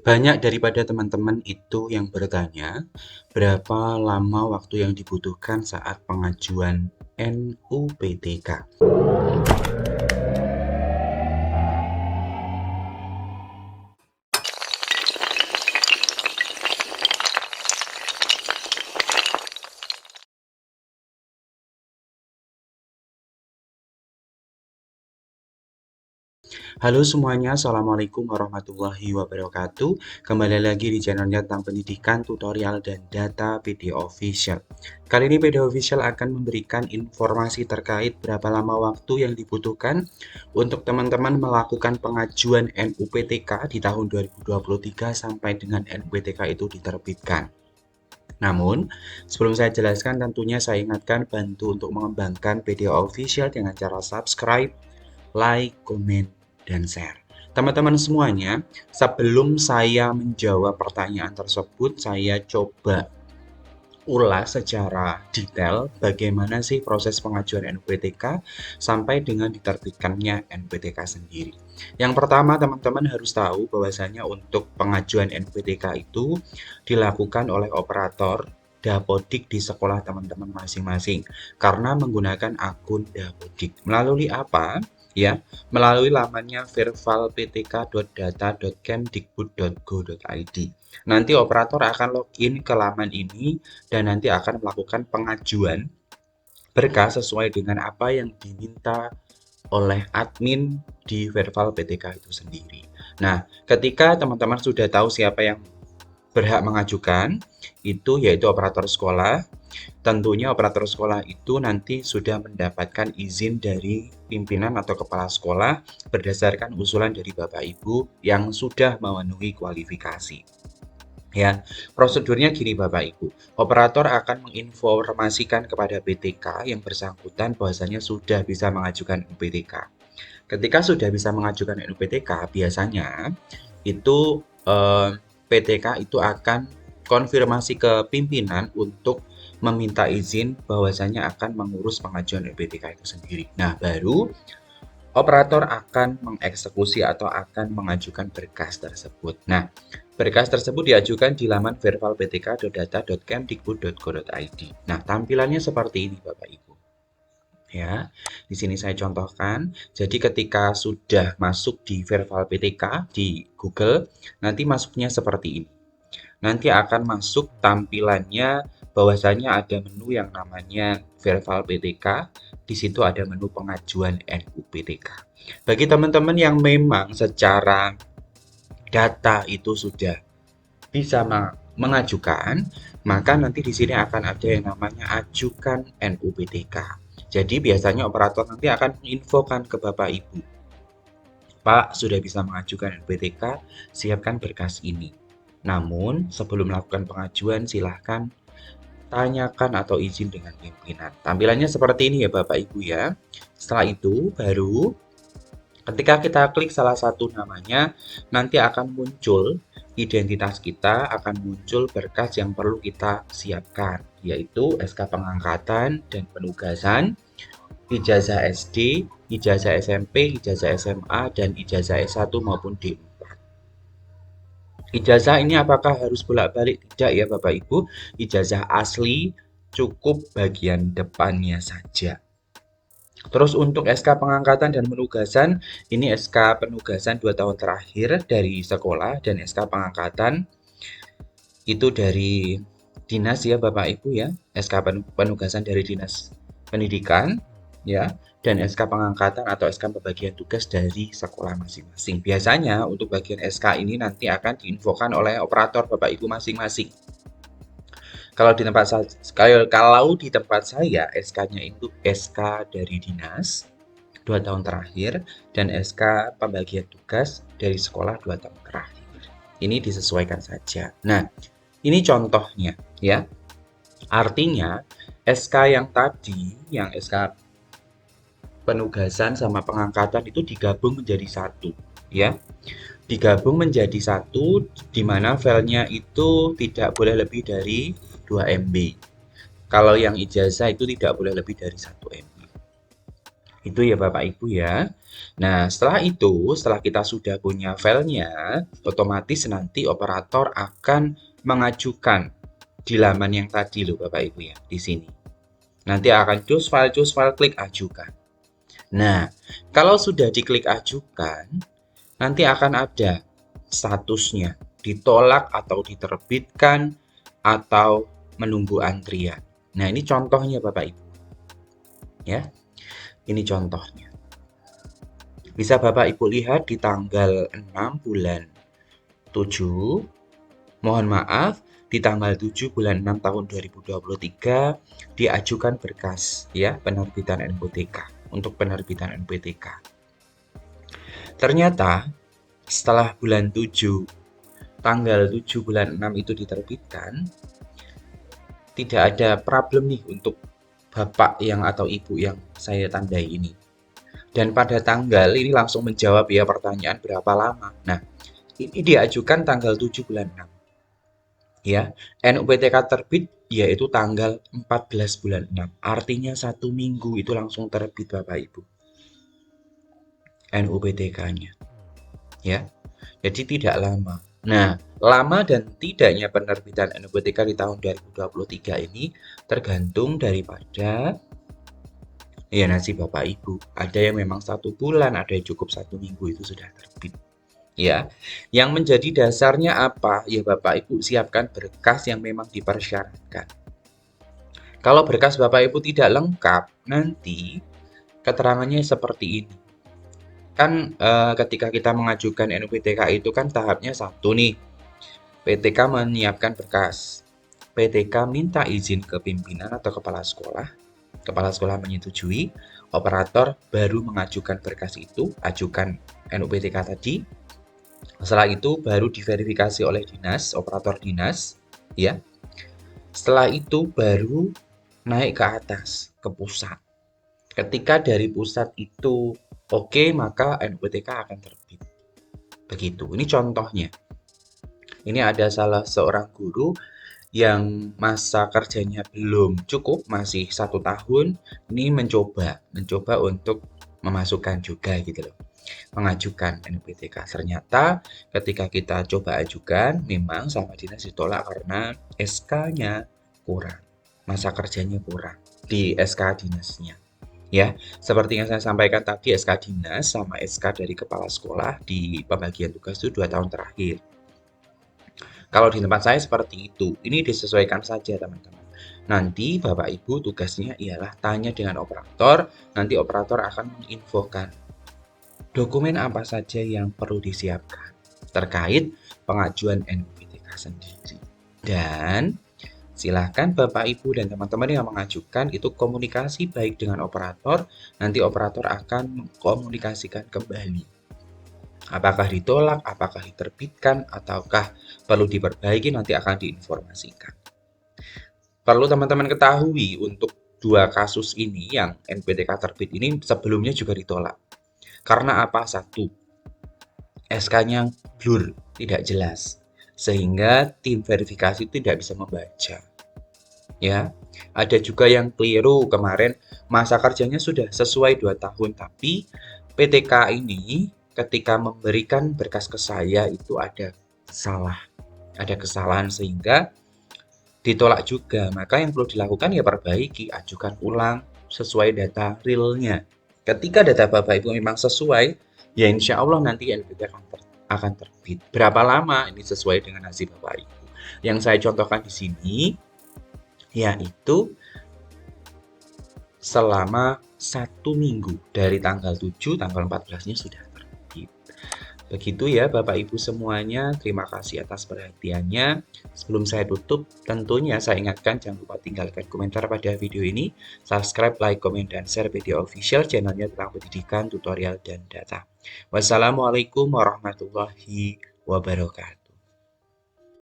Banyak daripada teman-teman itu yang bertanya, berapa lama waktu yang dibutuhkan saat pengajuan NUPTK? Halo semuanya, Assalamualaikum warahmatullahi wabarakatuh. Kembali lagi di channelnya tentang pendidikan, tutorial, dan data PD Official. Kali ini PD Official akan memberikan informasi terkait berapa lama waktu yang dibutuhkan untuk teman-teman melakukan pengajuan NUPTK di tahun 2023 sampai dengan NUPTK itu diterbitkan. Namun, sebelum saya jelaskan, tentunya saya ingatkan bantu untuk mengembangkan video official dengan cara subscribe, like, komen, dan share. Teman-teman semuanya, sebelum saya menjawab pertanyaan tersebut, saya coba ulas secara detail bagaimana sih proses pengajuan NUPTK sampai dengan diterbitkannya NUPTK sendiri. Yang pertama, teman-teman harus tahu bahwasanya untuk pengajuan NUPTK itu dilakukan oleh operator Dapodik di sekolah teman-teman masing-masing karena menggunakan akun Dapodik. Melalui apa? Ya, melalui lamannya vervalptk.data.kemdikbud.go.id. Nanti operator akan login ke laman ini dan nanti akan melakukan pengajuan berkas sesuai dengan apa yang diminta oleh admin di Verval PTK itu sendiri. Nah, ketika teman-teman sudah tahu siapa yang berhak mengajukan, itu yaitu operator sekolah. Tentunya operator sekolah itu nanti sudah mendapatkan izin dari pimpinan atau kepala sekolah berdasarkan usulan dari Bapak Ibu yang sudah memenuhi kualifikasi. Ya, prosedurnya gini Bapak Ibu. Operator akan menginformasikan kepada PTK yang bersangkutan bahwasanya sudah bisa mengajukan NUPTK. Ketika sudah bisa mengajukan NUPTK, biasanya itu PTK itu akan konfirmasi ke pimpinan untuk meminta izin bahwasanya akan mengurus pengajuan NUPTK itu sendiri. Nah, baru operator akan mengeksekusi atau akan mengajukan berkas tersebut. Nah, berkas tersebut diajukan di laman vervalptk.data.kemdikbud.go.id. Nah, tampilannya seperti ini Bapak Ibu. Ya, di sini saya contohkan. Jadi ketika sudah masuk di Verval PTK di Google, nanti masuknya seperti ini. Nanti akan masuk tampilannya bahwasanya ada menu yang namanya Verval PTK. Di situ ada menu pengajuan NUPTK. Bagi teman-teman yang memang secara data itu sudah bisa mengajukan, maka nanti di sini akan ada yang namanya ajukan NUPTK. Jadi biasanya operator nanti akan menginfokan ke Bapak Ibu, Pak sudah bisa mengajukan NUPTK, siapkan berkas ini. Namun sebelum melakukan pengajuan silahkan tanyakan atau izin dengan pimpinan. Tampilannya seperti ini ya Bapak Ibu ya. Setelah itu baru ketika kita klik salah satu namanya, nanti akan muncul identitas kita, akan muncul berkas yang perlu kita siapkan, yaitu SK pengangkatan dan penugasan, ijazah SD, ijazah SMP, ijazah SMA, dan ijazah S1 maupun D4. Ijazah ini apakah harus bolak-balik? Tidak ya Bapak Ibu, ijazah asli cukup bagian depannya saja. Terus untuk SK pengangkatan dan penugasan, ini SK penugasan 2 tahun terakhir dari sekolah dan SK pengangkatan itu dari dinas ya Bapak Ibu ya, SK penugasan dari dinas pendidikan ya, dan SK pengangkatan atau SK pembagian tugas dari sekolah masing-masing. Biasanya untuk bagian SK ini nanti akan diinfokan oleh operator Bapak Ibu masing-masing. Kalau di tempat saya SK-nya itu SK dari dinas 2 tahun terakhir dan SK pembagian tugas dari sekolah 2 tahun terakhir. Ini disesuaikan saja. Nah, ini contohnya ya. Artinya SK yang tadi, yang SK penugasan sama pengangkatan itu digabung menjadi satu ya. Digabung menjadi satu di mana filenya itu tidak boleh lebih dari 2 MB. Kalau yang ijazah itu tidak boleh lebih dari 1 MB. Itu ya Bapak Ibu ya. Nah, setelah kita sudah punya filenya, otomatis nanti operator akan mengajukan di laman yang tadi loh Bapak Ibu ya, di sini. Nanti akan choose file, klik ajukan. Nah, kalau sudah diklik ajukan, nanti akan ada statusnya, ditolak atau diterbitkan atau menunggu antrian. Nah, ini contohnya Bapak Ibu. Ya, ini contohnya. Bisa Bapak Ibu lihat di tanggal 6 bulan 7, mohon maaf, di tanggal 7 bulan 6 tahun 2023 diajukan berkas ya penerbitan NPTK untuk penerbitan NPTK. Ternyata setelah bulan 7, tanggal 7 bulan 6 itu diterbitkan, tidak ada problem nih untuk Bapak yang atau Ibu yang saya tandai ini. Dan pada tanggal ini langsung menjawab ya pertanyaan berapa lama. Nah, ini diajukan tanggal 7 bulan 6. Ya, NUPTK terbit yaitu tanggal 14 bulan 6. Artinya 1 minggu itu langsung terbit Bapak Ibu. NUPTK-nya. Ya. Jadi tidak lama. Nah, lama dan tidaknya penerbitan NUPTK di tahun 2023 ini tergantung daripada ya nasib Bapak Ibu. Ada yang memang 1 bulan, ada yang cukup 1 minggu itu sudah terbit. Ya, yang menjadi dasarnya apa? Ya Bapak Ibu siapkan berkas yang memang dipersyaratkan. Kalau berkas Bapak Ibu tidak lengkap, nanti keterangannya seperti ini. Kan ketika kita mengajukan NUPTK itu kan tahapnya 1 nih. PTK menyiapkan berkas. PTK minta izin ke pimpinan atau kepala sekolah. Kepala sekolah menyetujui, operator baru mengajukan berkas itu, ajukan NUPTK tadi. Setelah itu baru diverifikasi oleh dinas, operator dinas, ya. Setelah itu baru naik ke atas, ke pusat. Ketika dari pusat itu oke, maka NUPTK akan terbit. Begitu. Ini contohnya. Ini ada salah seorang guru yang masa kerjanya belum cukup, masih 1 tahun, ini mencoba untuk memasukkan juga gitu loh. Mengajukan NUPTK. Ternyata ketika kita coba ajukan, memang sama dinas ditolak karena SK-nya kurang, masa kerjanya kurang di SK dinasnya. Ya, seperti yang saya sampaikan tadi, SK dinas sama SK dari kepala sekolah di pembagian tugas itu 2 tahun terakhir. Kalau di tempat saya seperti itu, ini disesuaikan saja teman-teman. Nanti Bapak Ibu tugasnya ialah tanya dengan operator, nanti operator akan menginfokan dokumen apa saja yang perlu disiapkan terkait pengajuan NUPTK sendiri. Dan silahkan Bapak Ibu dan teman-teman yang mengajukan itu komunikasi baik dengan operator, nanti operator akan mengkomunikasikan kembali. Apakah ditolak, apakah diterbitkan, ataukah perlu diperbaiki, nanti akan diinformasikan. Perlu teman-teman ketahui untuk 2 kasus ini yang NPTK terbit ini sebelumnya juga ditolak. Karena apa? 1, SK-nya blur, tidak jelas. Sehingga tim verifikasi tidak bisa membaca. Ya, ada juga yang keliru kemarin masa kerjanya sudah sesuai 2 tahun, tapi PTK ini ketika memberikan berkas ke saya itu ada kesalahan sehingga ditolak juga. Maka yang perlu dilakukan ya perbaiki, ajukan ulang sesuai data realnya. Ketika data Bapak Ibu memang sesuai, ya insya Allah nanti NPTK akan terbit. Berapa lama? Ini sesuai dengan nasib Bapak Ibu. Yang saya contohkan di sini, yaitu selama 1 minggu dari tanggal 7, tanggal 14-nya sudah terbit. Begitu ya Bapak Ibu semuanya, terima kasih atas perhatiannya. Sebelum saya tutup, tentunya saya ingatkan jangan lupa tinggalkan komentar pada video ini, subscribe, like, komen, dan share video official channelnya tentang pendidikan, tutorial, dan data. Wassalamualaikum warahmatullahi wabarakatuh.